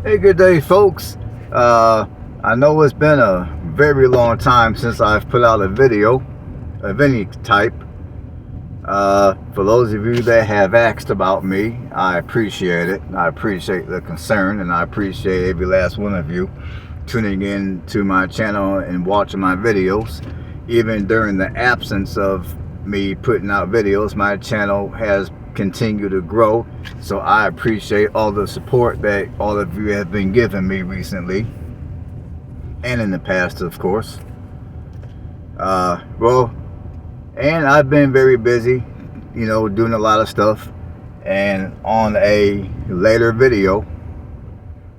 Hey, good day, folks. I know it's been a very long time since I've put out a video of any type. For those of you that have asked about me, I appreciate it. I appreciate the concern, and I appreciate every last one of you tuning in to my channel and watching my videos. Even during the absence of me putting out videos, my channel has continued to grow, so I appreciate all the support that all of you have been giving me recently and in the past, of course. And I've been very busy, doing a lot of stuff, and on a later video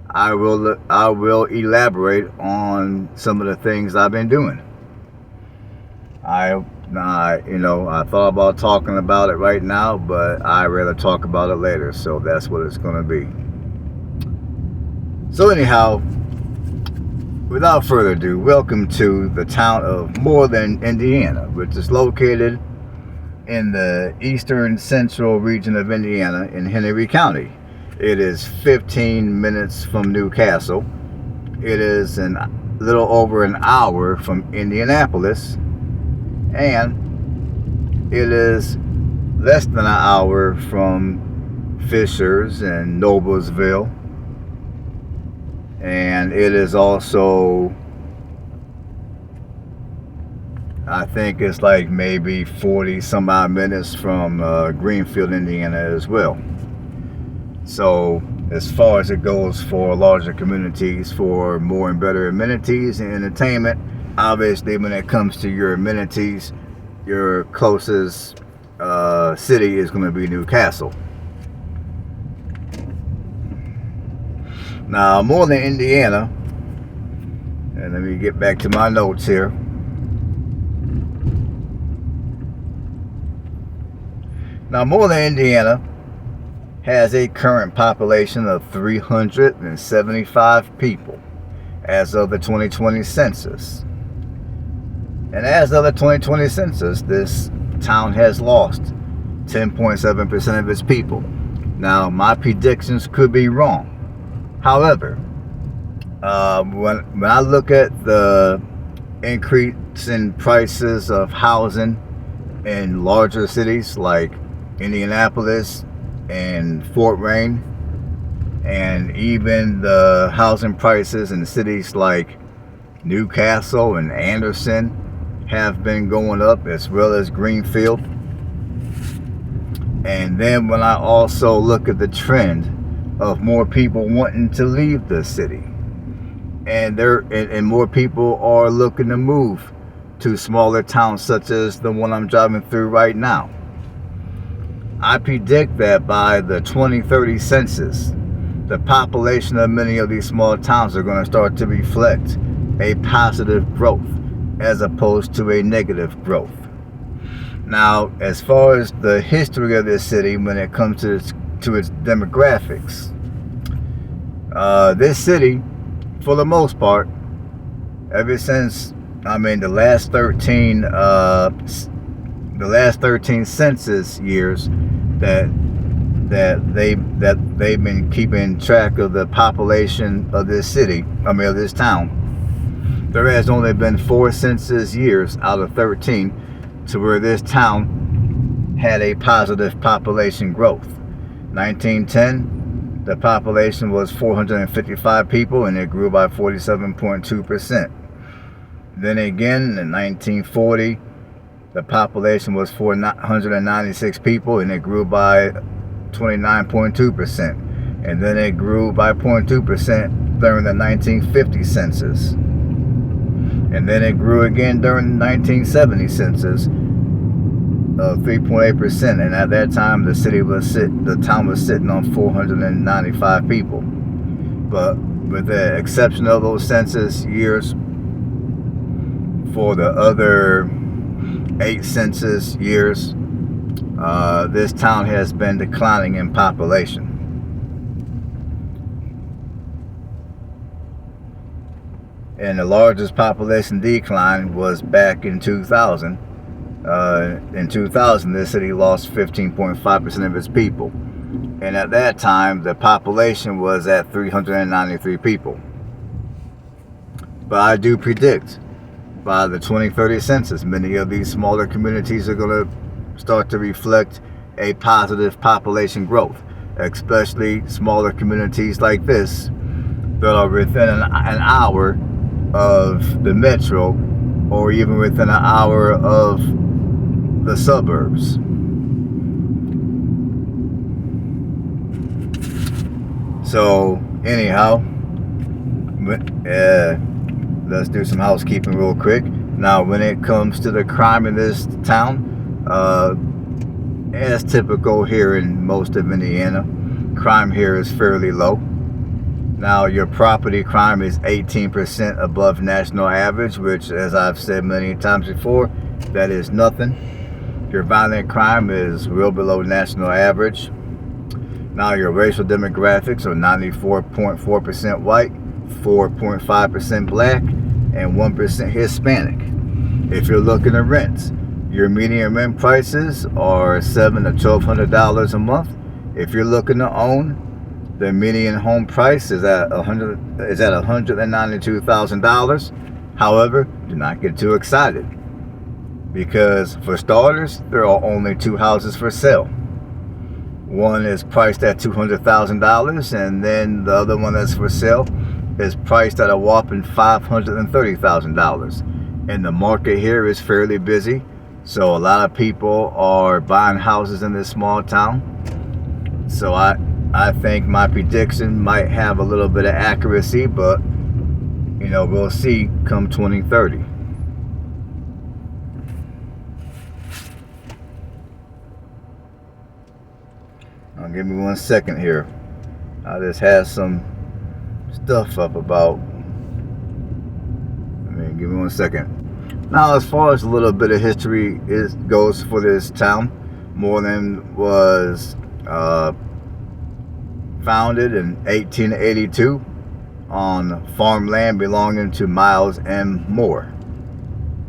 I will elaborate on some of the things I've been doing. I thought about talking about it right now, but I'd rather talk about it later, so that's what it's going to be. So anyhow, without further ado, welcome to the town of Moorland, Indiana, which is located in the eastern central region of Indiana in Henry County. It is 15 minutes from Newcastle. It is a little over an hour from Indianapolis, and it is less than an hour from Fishers and Noblesville, and it is also, I think it's like maybe 40 some odd minutes from Greenfield, Indiana as well. So as far as it goes for larger communities, for more and better amenities and entertainment, obviously when it comes to your amenities, your closest city is going to be Newcastle. Now, Moorland, Indiana, and let me get back to my notes here. Now, Moorland, Indiana has a current population of 375 people as of the 2020 census. And as of the 2020 census, this town has lost 10.7% of its people. Now, my predictions could be wrong. However, when I look at the increase in prices of housing in larger cities like Indianapolis and Fort Wayne, and even the housing prices in cities like Newcastle and Anderson have been going up, as well as Greenfield. And then when I also look at the trend of more people wanting to leave the city, and more people are looking to move to smaller towns such as the one I'm driving through right now, I predict that by the 2030 census, the population of many of these small towns are going to start to reflect a positive growth as opposed to a negative growth. Now, as far as the history of this city when it comes to its demographics, this city, for the most part, ever since the last 13 census years that they've been keeping track of the population of this city, of this town, there has only been 4 census years out of 13 to where this town had a positive population growth. 1910, the population was 455 people, and it grew by 47.2%. Then again, in 1940, the population was 496 people, and it grew by 29.2%. And then it grew by 0.2% during the 1950 census. And then it grew again during the 1970 census of 3.8%. And at that time, the town was sitting on 495 people. But with the exception of those census years, for the other 8 census years, this town has been declining in population. And the largest population decline was back in 2000. In 2000, this city lost 15.5% of its people. And at that time, the population was at 393 people. But I do predict by the 2030 census, many of these smaller communities are going to start to reflect a positive population growth, especially smaller communities like this that are within an hour of the metro, or even within an hour of the suburbs. So anyhow, let's do some housekeeping real quick. Now, when it comes to the crime in this town, as typical here in most of Indiana, crime here is fairly low. Now, your property crime is 18% above national average, which, as I've said many times before, that is nothing. Your violent crime is well below national average. Now, your racial demographics are 94.4% white, 4.5% black, and 1% Hispanic. If you're looking at rents, your median rent prices are $700 to $1,200 a month. If you're looking to own, the median home price is at $192,000. However, do not get too excited, because for starters, there are only 2 houses for sale. One is priced at $200,000, and then the other one that's for sale is priced at a whopping $530,000. And the market here is fairly busy, so a lot of people are buying houses in this small town. So I think my prediction might have a little bit of accuracy, but you know, we'll see come 2030. Now, give me 1 second here. I just had some stuff up about. Give me 1 second. Now, as far as a little bit of history goes for this town, Moorland was founded in 1882 on farmland belonging to Miles M. Moore,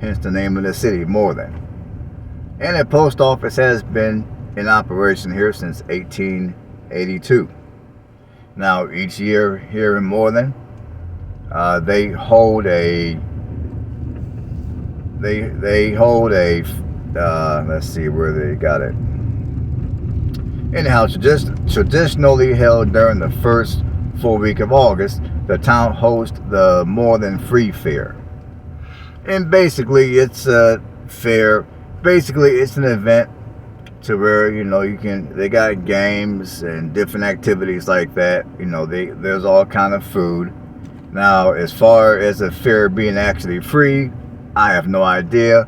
hence the name of the city, Moorland. And a post office has been in operation here since 1882. Now, each year here in Moorland, they hold a let's see where they got it. Anyhow, traditionally held during the first full week of August, the town hosts the Moorland Free Fair. And basically, it's a fair. Basically, it's an event to where, you know, they got games and different activities like that. You know, there's all kind of food. Now, as far as the fair being actually free, I have no idea.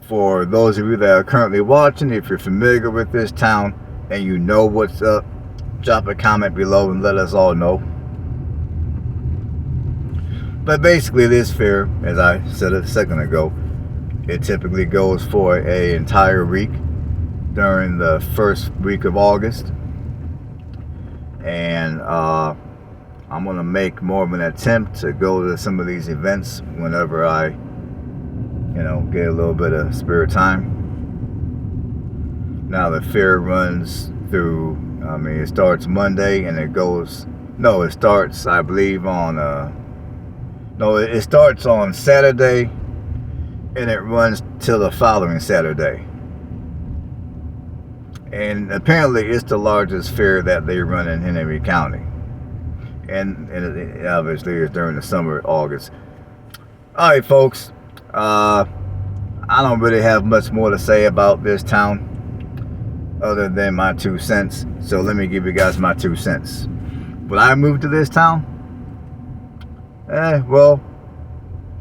For those of you that are currently watching, if you're familiar with this town and you know what's up, drop a comment below and let us all know. But basically, this fair, as I said a second ago, it typically goes for an entire week during the first week of August. And I'm going to make more of an attempt to go to some of these events whenever I, you know, get a little bit of spare time. Now, the fair runs through, it starts Monday and it goes, it starts, I believe, on, it starts on Saturday and it runs till the following Saturday. And apparently it's the largest fair that they run in Henry County. And it obviously is during the summer, August. All right, folks. I don't really have much more to say about this town other than my 2 cents. So let me give you guys my 2 cents. When I moved to this town, well,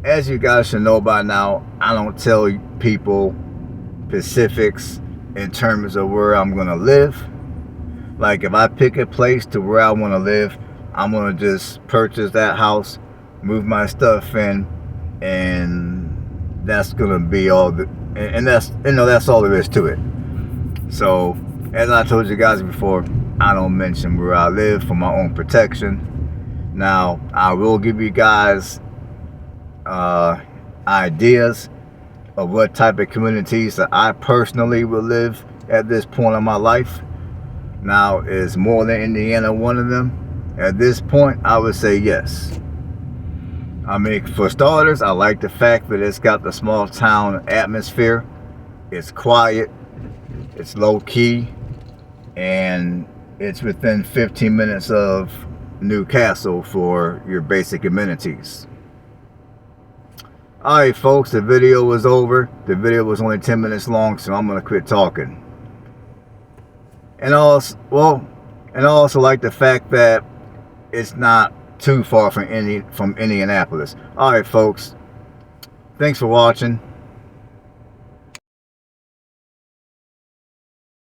as you guys should know by now, I don't tell people specifics in terms of where I'm going to live. Like, if I pick a place to where I want to live, I'm going to just purchase that house, move my stuff in, and that's going to be all and that's, that's all there is to it. So, as I told you guys before, I don't mention where I live for my own protection. Now, I will give you guys ideas of what type of communities that I personally will live at this point in my life. Now, is Moorland, Indiana one of them? At this point, I would say yes. I mean, for starters, I like the fact that it's got the small town atmosphere. It's quiet, it's low key, and it's within 15 minutes of Newcastle for your basic amenities. Alright folks, the video was over. The video was only 10 minutes long, so I'm going to quit talking. And also like the fact that it's not too far from Indianapolis. Alright folks, thanks for watching.